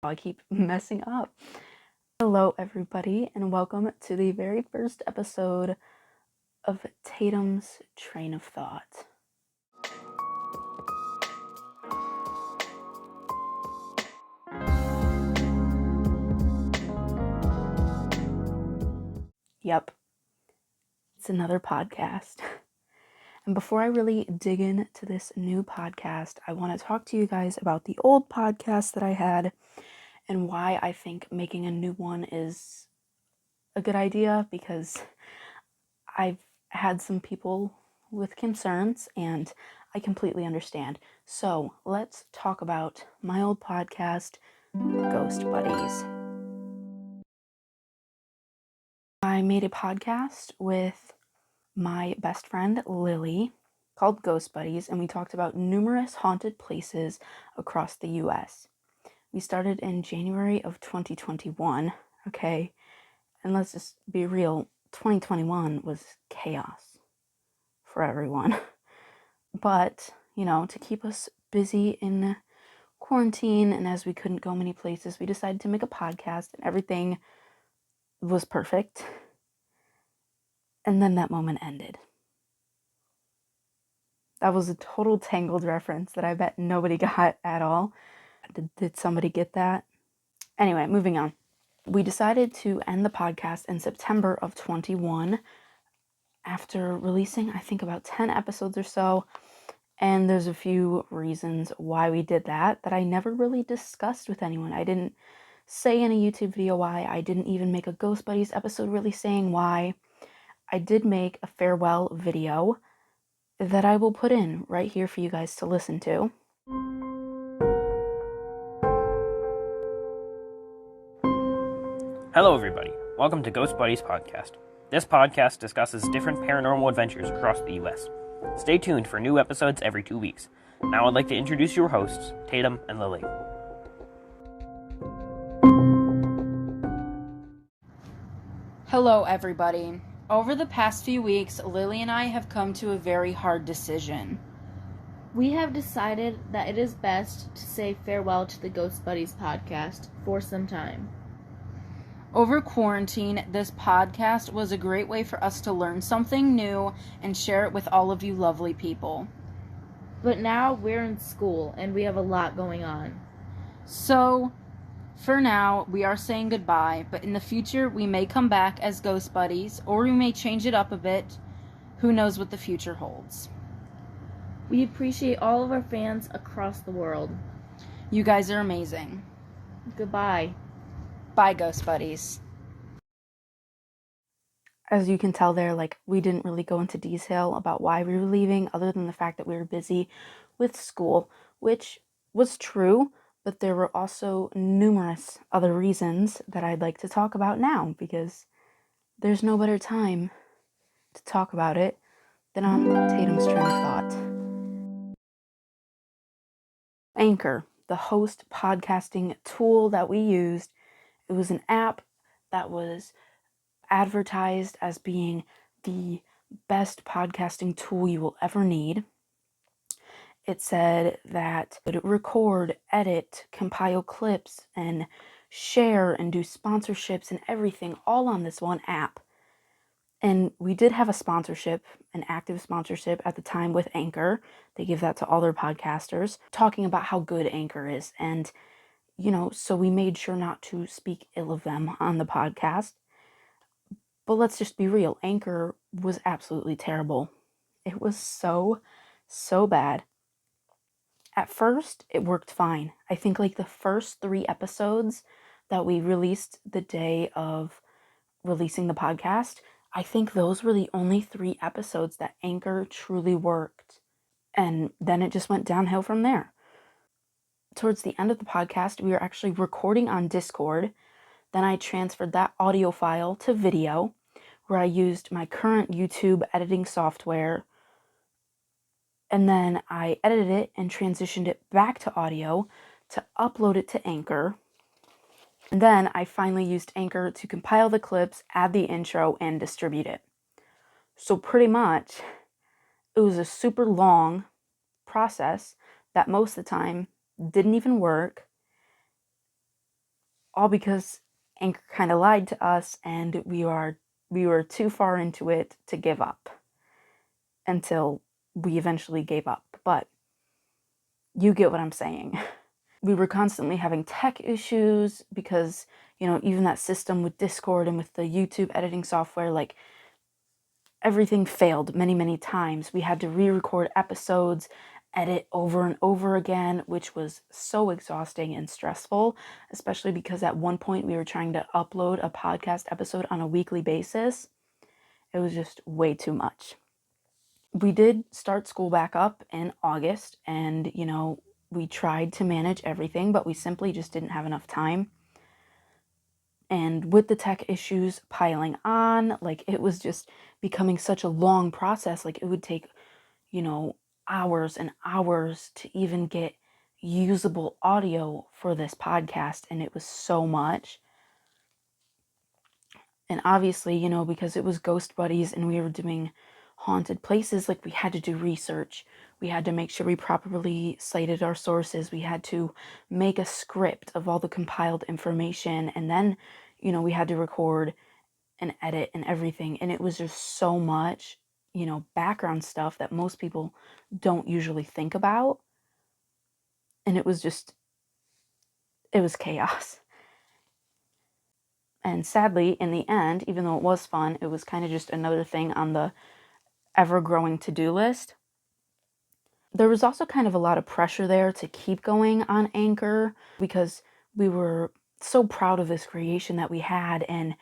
I keep messing up. Hello, everybody, and welcome to the very first episode of Tatum's Train of Thought. Yep, it's another podcast. And before I really dig into this new podcast, I want to talk to you guys about the old podcast that I had and why I think making a new one is a good idea, because I've had some people with concerns and I completely understand. So let's talk about my old podcast, Ghost Buddies. I made a podcast with my best friend Lily called Ghost Buddies, and we talked about numerous haunted places across the US. We started in January of 2021, okay? And let's just be real, 2021 was chaos for everyone. But, to keep us busy in quarantine and as we couldn't go many places, we decided to make a podcast and everything was perfect. And then that moment ended. That was a total Tangled reference that I bet nobody got at all. Did somebody get that? Anyway, moving on. We decided to end the podcast in September of 21 after releasing, I think, about 10 episodes or so. And there's a few reasons why we did that I never really discussed with anyone. I didn't say in a YouTube video why. I didn't even make a Ghost Buddies episode really saying why. I did make a farewell video that I will put in right here for you guys to listen to. Hello everybody, welcome to Ghost Buddies Podcast. This podcast discusses different paranormal adventures across the US. Stay tuned for new episodes every 2 weeks. Now I'd like to introduce your hosts, Tatum and Lily. Hello everybody. Over the past few weeks, Lily and I have come to a very hard decision. We have decided that it is best to say farewell to the Ghost Buddies podcast for some time. Over quarantine, this podcast was a great way for us to learn something new and share it with all of you lovely people. But now we're in school and we have a lot going on. So, for now, we are saying goodbye, but in the future we may come back as Ghost Buddies, or we may change it up a bit. Who knows what the future holds. We appreciate all of our fans across the world. You guys are amazing. Goodbye. Bye, Ghost Buddies. As you can tell there, we didn't really go into detail about why we were leaving, other than the fact that we were busy with school, which was true, but there were also numerous other reasons that I'd like to talk about now, because there's no better time to talk about it than on Tatum's Train of Thought. Anchor, the host podcasting tool that we used, it was an app that was advertised as being the best podcasting tool you will ever need. It said that it would record, edit, compile clips, and share and do sponsorships and everything all on this one app. And we did have a sponsorship, an active sponsorship at the time with Anchor. They give that to all their podcasters, talking about how good Anchor is. And so we made sure not to speak ill of them on the podcast. But let's just be real. Anchor was absolutely terrible. It was so bad. At first, it worked fine. I think the first 3 episodes that we released the day of releasing the podcast, I think those were the only 3 episodes that Anchor truly worked. And then it just went downhill from there. Towards the end of the podcast, we were actually recording on Discord. Then I transferred that audio file to video, where I used my current YouTube editing software. And then I edited it and transitioned it back to audio to upload it to Anchor. And then I finally used Anchor to compile the clips, add the intro, and distribute it. So pretty much, it was a super long process that most of the time didn't even work. all because Anchor kind of lied to us, and we were too far into it to give up until we eventually gave up. But you get what I'm saying. We were constantly having tech issues because, even that system with Discord and with the YouTube editing software, like, everything failed many, many times. We had to re-record episodes, edit over and over again, which was so exhausting and stressful, especially because at one point we were trying to upload a podcast episode on a weekly basis. It was just way too much. We did start school back up in August, and, we tried to manage everything, but we simply just didn't have enough time. And with the tech issues piling on, like, it was just becoming such a long process. Like, it would take, hours and hours to even get usable audio for this podcast. And it was so much. And obviously, because it was Ghost Buddies and we were doing haunted places, like, we had to do research. We had to make sure we properly cited our sources. We had to make a script of all the compiled information. And then, we had to record and edit and everything. And it was just so much, background stuff that most people don't usually think about. And it was chaos. And sadly, in the end, even though it was fun, it was kind of just another thing on the ever-growing to-do list. There was also kind of a lot of pressure there to keep going on Anchor because we were so proud of this creation that we had, and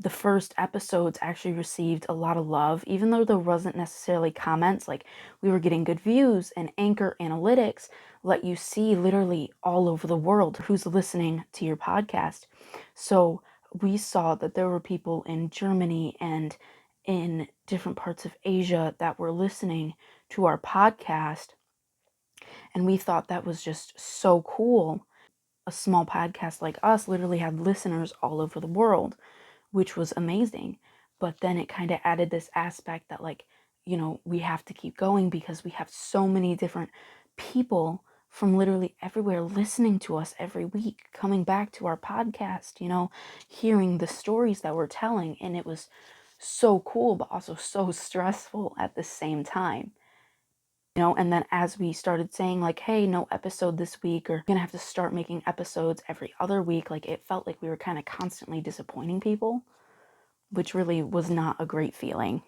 the first episodes actually received a lot of love, even though there wasn't necessarily comments. Like, we were getting good views, and Anchor Analytics let you see literally all over the world who's listening to your podcast. So we saw that there were people in Germany and in different parts of Asia that were listening to our podcast, and we thought that was just so cool. A small podcast like us literally had listeners all over the world, which was amazing. But then it kind of added this aspect that, like, we have to keep going because we have so many different people from literally everywhere listening to us every week, coming back to our podcast, hearing the stories that we're telling. And it was so cool, but also so stressful at the same time. And then as we started saying, like, hey, no episode this week, or gonna have to start making episodes every other week, like, it felt like we were kind of constantly disappointing people, which really was not a great feeling.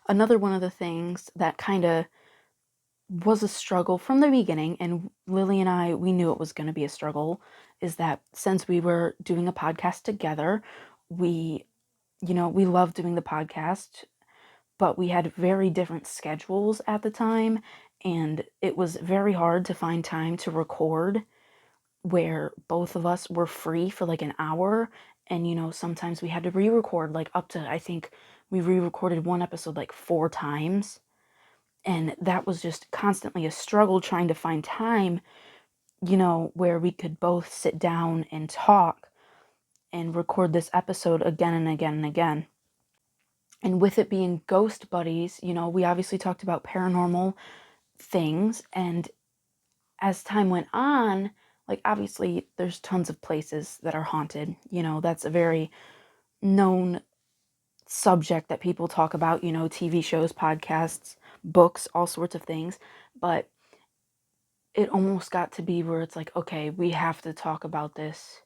Another one of the things that kind of was a struggle from the beginning, and Lily and I, we knew it was going to be a struggle, is that since we were doing a podcast together, we loved doing the podcast, but we had very different schedules at the time, and it was very hard to find time to record where both of us were free for like an hour. And sometimes we had to re-record, like, up to, I think we re-recorded one episode like 4 times, and that was just constantly a struggle trying to find time, where we could both sit down and talk and record this episode again and again and again. And with it being Ghost Buddies, we obviously talked about paranormal things. And as time went on, like, obviously there's tons of places that are haunted. That's a very known subject that people talk about, TV shows, podcasts, books, all sorts of things. But it almost got to be where it's like, okay, we have to talk about this.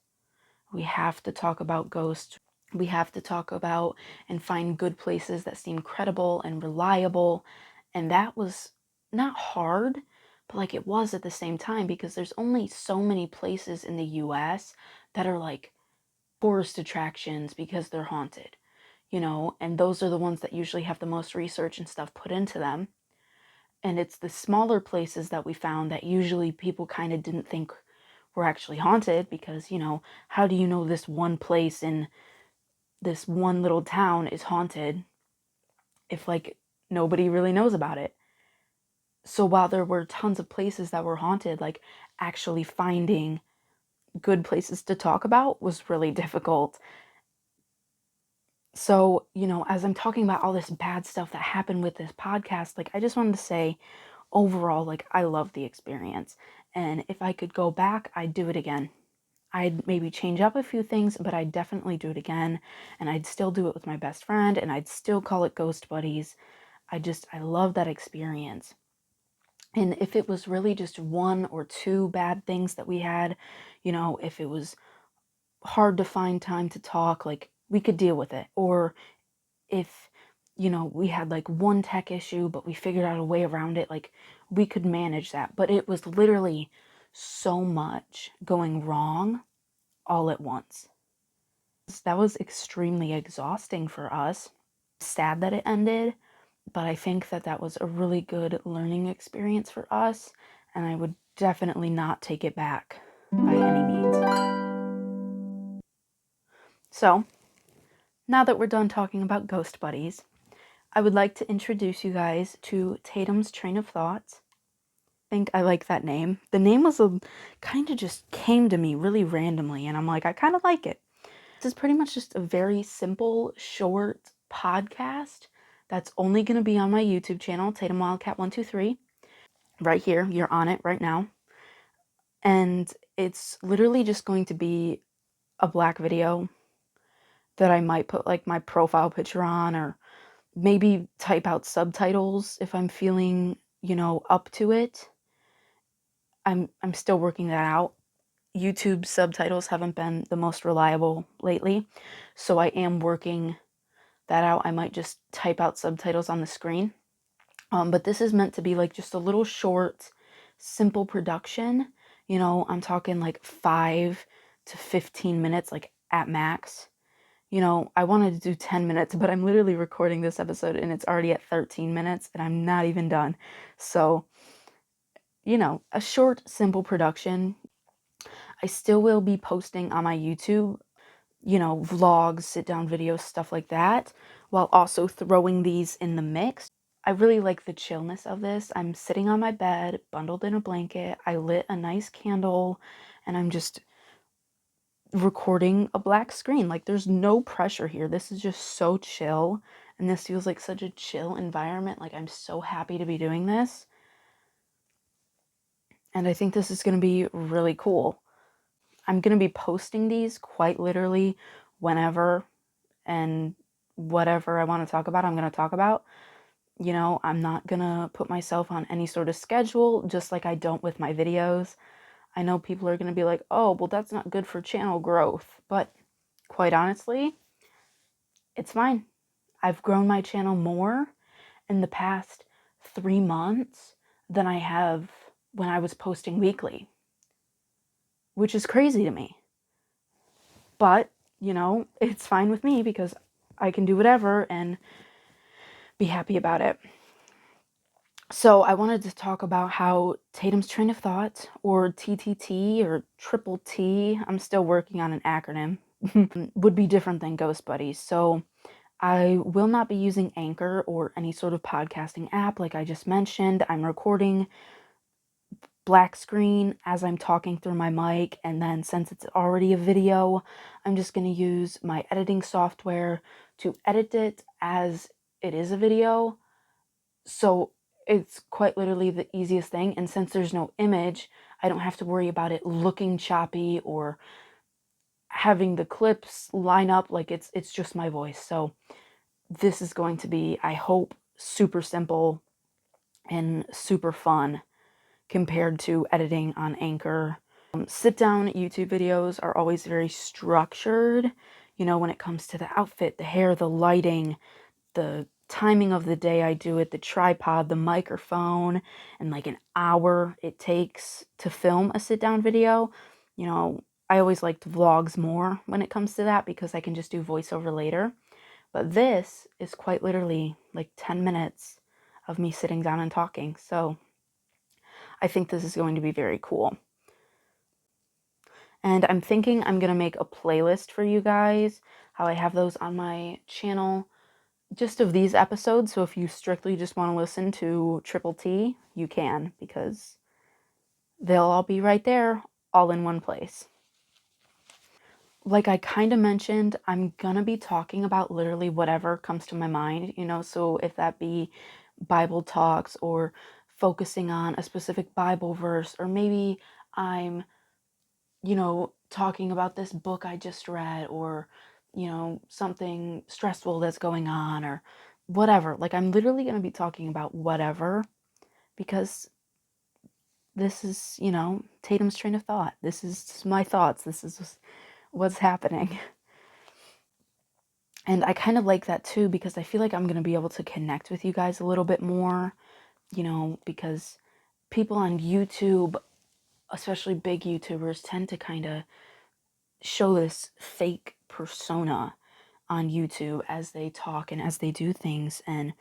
We have to talk about ghosts. We have to talk about and find good places that seem credible and reliable. And that was not hard, but like, it was at the same time, because there's only so many places in the US that are like tourist attractions because they're haunted, and those are the ones that usually have the most research and stuff put into them. And it's the smaller places that we found that usually people kind of didn't think were actually haunted, because, how do you know this one place in this one little town is haunted if, like, nobody really knows about it? So while there were tons of places that were haunted, like, actually finding good places to talk about was really difficult. So, as I'm talking about all this bad stuff that happened with this podcast, like, I just wanted to say, overall, like, I love the experience. And if I could go back, I'd do it again. I'd maybe change up a few things, but I'd definitely do it again, and I'd still do it with my best friend, and I'd still call it Ghost Buddies. I love that experience. And if it was really just one or two bad things that we had, if it was hard to find time to talk, like we could deal with it. Or if, we had like one tech issue, but we figured out a way around it, like we could manage that. But it was literally so much going wrong all at once. That was extremely exhausting for us. Sad that it ended, but I think that that was a really good learning experience for us, and I would definitely not take it back by any means. So, now that we're done talking about Ghost Buddies, I would like to introduce you guys to Tatum's Train of Thoughts. I think I like that name. The name was kind of just came to me really randomly, and I'm like, I kind of like it. This is pretty much just a very simple, short podcast that's only going to be on my YouTube channel, Tatum Wildcat 123. Right here, you're on it right now. And it's literally just going to be a black video that I might put like my profile picture on, or maybe type out subtitles if I'm feeling, up to it. I'm still working that out. YouTube subtitles haven't been the most reliable lately, so I am working that out. I might just type out subtitles on the screen. But this is meant to be like just a little short, simple production. I'm talking like 5 to 15 minutes, like at max. I wanted to do 10 minutes, but I'm literally recording this episode and it's already at 13 minutes and I'm not even done. So, a short, simple production. I still will be posting on my YouTube, vlogs, sit down videos, stuff like that, while also throwing these in the mix. I really like the chillness of this. I'm sitting on my bed, bundled in a blanket. I lit a nice candle, and I'm just recording a black screen. Like, there's no pressure here. This is just so chill, and this feels like such a chill environment. Like, I'm so happy to be doing this. And I think this is going to be really cool. I'm going to be posting these quite literally whenever and whatever I want to talk about, I'm going to talk about. I'm not going to put myself on any sort of schedule, just like I don't with my videos. I know people are going to be like, oh, well, that's not good for channel growth. But quite honestly, it's fine. I've grown my channel more in the past 3 months than I have when I was posting weekly, which is crazy to me. But, it's fine with me because I can do whatever and be happy about it. So I wanted to talk about how Tatum's Train of Thought, or TTT, or Triple T, I'm still working on an acronym, would be different than Ghost Buddies. So I will not be using Anchor or any sort of podcasting app like I just mentioned. I'm recording black screen as I'm talking through my mic, and then since it's already a video, I'm just going to use my editing software to edit it as it is a video. So it's quite literally the easiest thing, and since there's no image, I don't have to worry about it looking choppy or having the clips line up. Like, it's just my voice. So this is going to be, I hope, super simple and super fun compared to editing on Anchor. Sit down YouTube videos are always very structured, when it comes to the outfit, the hair, the lighting, the timing of the day I do it, the tripod, the microphone, and like an hour it takes to film a sit down video. I always liked vlogs more when it comes to that because I can just do voiceover later. But this is quite literally like 10 minutes of me sitting down and talking. So I think this is going to be very cool. And I'm thinking I'm going to make a playlist for you guys, how I have those on my channel, just of these episodes. So if you strictly just want to listen to Triple T, you can, because they'll all be right there, all in one place. Like I kind of mentioned, I'm gonna be talking about literally whatever comes to my mind, so if that be Bible talks or focusing on a specific Bible verse, or maybe I'm, talking about this book I just read, or, something stressful that's going on, or whatever. Like, I'm literally going to be talking about whatever, because this is, Tatum's train of thought. This is my thoughts. This is what's happening. And I kind of like that too, because I feel like I'm going to be able to connect with you guys a little bit more, because people on YouTube, especially big YouTubers, tend to kind of show this fake persona on YouTube as they talk and as they do things. And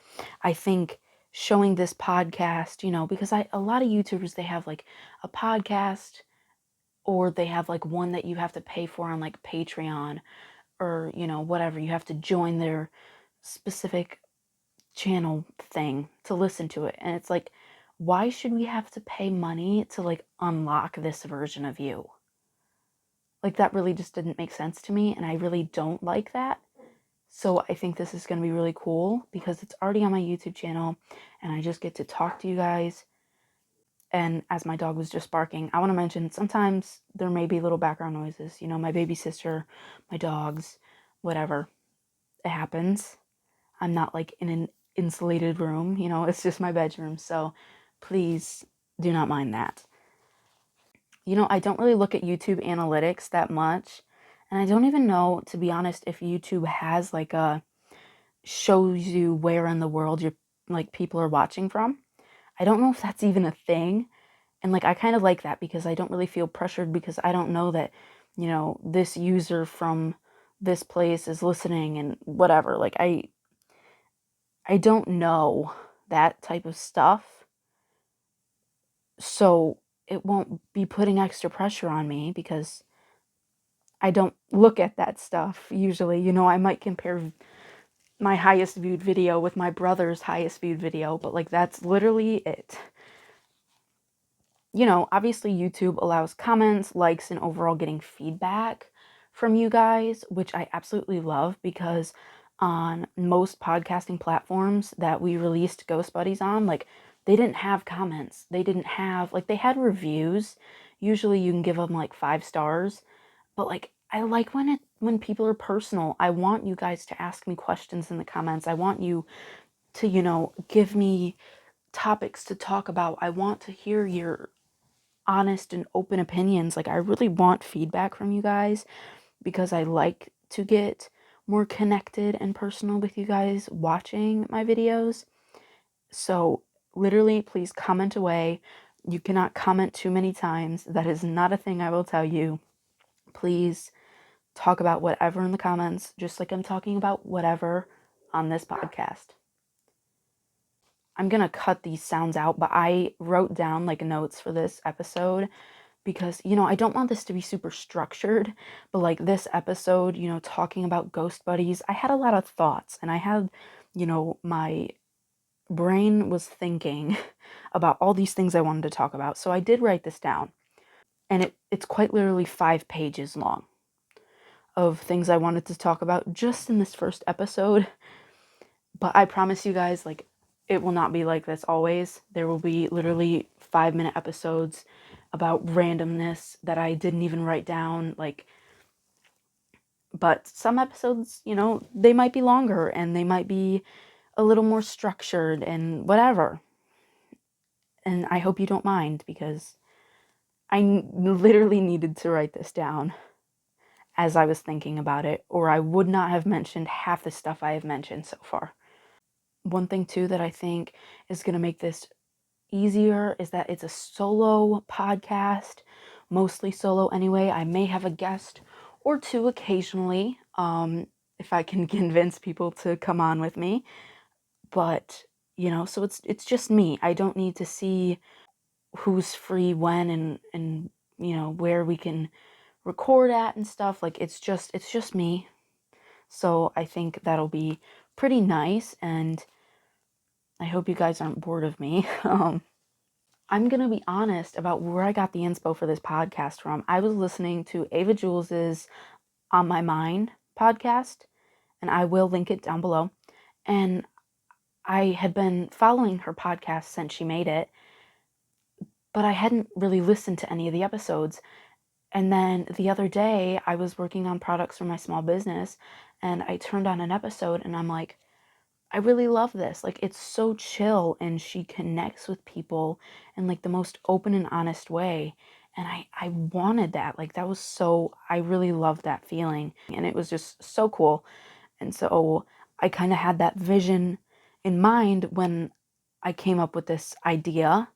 I think showing this podcast, because a lot of YouTubers, they have like a podcast, or they have like one that you have to pay for on like Patreon, or, whatever. You have to join their specific channel thing to listen to it. And it's like, why should we have to pay money to like unlock this version of you? Like, that really just didn't make sense to me, and I really don't like that. So I think this is going to be really cool, because it's already on my YouTube channel, and I just get to talk to you guys. And as my dog was just barking, I want to mention, sometimes there may be little background noises. My baby sister, my dogs, whatever. It happens. I'm not like in an insulated room, it's just my bedroom. So please do not mind that. I don't really look at YouTube analytics that much. And I don't even know, to be honest, if YouTube has like shows you where in the world you're like people are watching from. I don't know if that's even a thing. And like, I kind of like that, because I don't really feel pressured, because I don't know that, this user from this place is listening and whatever. Like, I don't know that type of stuff. So it won't be putting extra pressure on me, because I don't look at that stuff usually. I might compare my highest viewed video with my brother's highest viewed video, but like, that's literally it. Obviously YouTube allows comments, likes, and overall getting feedback from you guys, which I absolutely love, because on most podcasting platforms that we released Ghost Buddies on, like, they didn't have comments. They didn't have, like, they had reviews. Usually you can give them like 5 stars, but like, I like when people are personal. I want you guys to ask me questions in the comments. I want you to, give me topics to talk about. I want to hear your honest and open opinions. Like, I really want feedback from you guys, because I like to get more connected and personal with you guys watching my videos. So literally, please comment away. You cannot comment too many times. That is not a thing I will tell you. Please talk about whatever in the comments, just like I'm talking about whatever on this podcast. I'm gonna cut these sounds out, but I wrote down like notes for this episode, because, I don't want this to be super structured, but like this episode, talking about ghost buddies, I had a lot of thoughts, and I had, my brain was thinking about all these things I wanted to talk about. So I did write this down, and it's quite literally 5 pages long of things I wanted to talk about just in this first episode. But I promise you guys, like, it will not be like this always. There will be literally 5-minute episodes about randomness that I didn't even write down. Like, but some episodes, they might be longer, and they might be a little more structured and whatever. And I hope you don't mind, because I literally needed to write this down as I was thinking about it, or I would not have mentioned half the stuff I have mentioned so far. One thing too that I think is going to make this easier is that it's a solo podcast, mostly solo anyway. I may have a guest or two occasionally, if I can convince people to come on with me. But, so it's just me. I don't need to see who's free when, and where we can record at and stuff. Like, it's just me. So I think that'll be pretty nice, and I hope you guys aren't bored of me. I'm going to be honest about where I got the inspo for this podcast from. I was listening to Ava Jules's On My Mind podcast, and I will link it down below. And I had been following her podcast since she made it, but I hadn't really listened to any of the episodes. And then the other day, I was working on products for my small business, and I turned on an episode, and I'm like, I really love this. Like, it's so chill, and she connects with people in like the most open and honest way. And I wanted that. Like, that was so, I really loved that feeling. And it was just so cool. And so I kind of had that vision in mind when I came up with this idea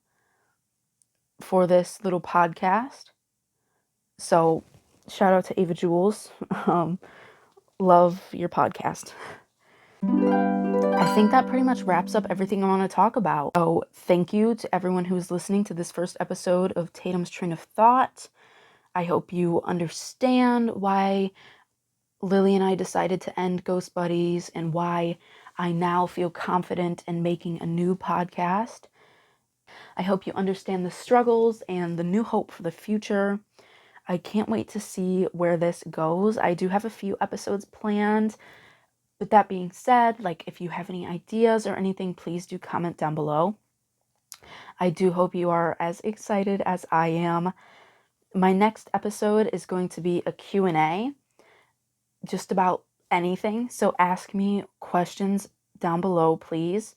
for this little podcast. So shout out to Ava Jules. Love your podcast. I think that pretty much wraps up everything I want to talk about. So thank you to everyone who's listening to this first episode of Tatum's Train of Thought. I hope you understand why Lily and I decided to end Ghost Buddies and why I now feel confident in making a new podcast. I hope you understand the struggles and the new hope for the future. I can't wait to see where this goes. I do have a few episodes planned. With that being said, like, if you have any ideas or anything, please do comment down below. I do hope you are as excited as I am. My next episode is going to be a Q&A, just about anything. So ask me questions down below, please.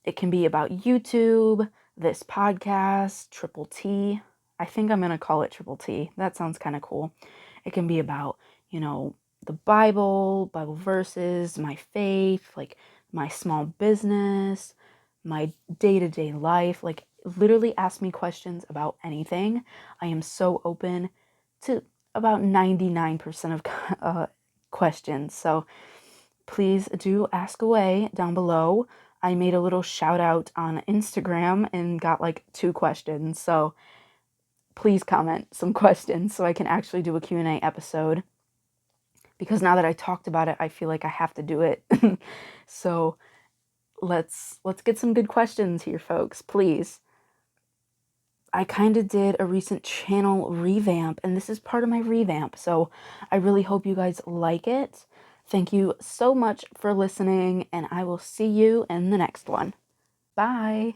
It can be about YouTube, this podcast, Triple T. I think I'm going to call it Triple T. That sounds kind of cool. It can be about, the Bible verses, my faith, like my small business, my day-to-day life. Like, literally ask me questions about anything. I am so open to about 99% of questions. So please do ask away down below. I made a little shout out on Instagram and got like 2 questions. So please comment some questions so I can actually do a Q&A episode. Because now that I talked about it, I feel like I have to do it. So let's get some good questions here, folks, please. I kind of did a recent channel revamp, and this is part of my revamp. So I really hope you guys like it. Thank you so much for listening, and I will see you in the next one. Bye.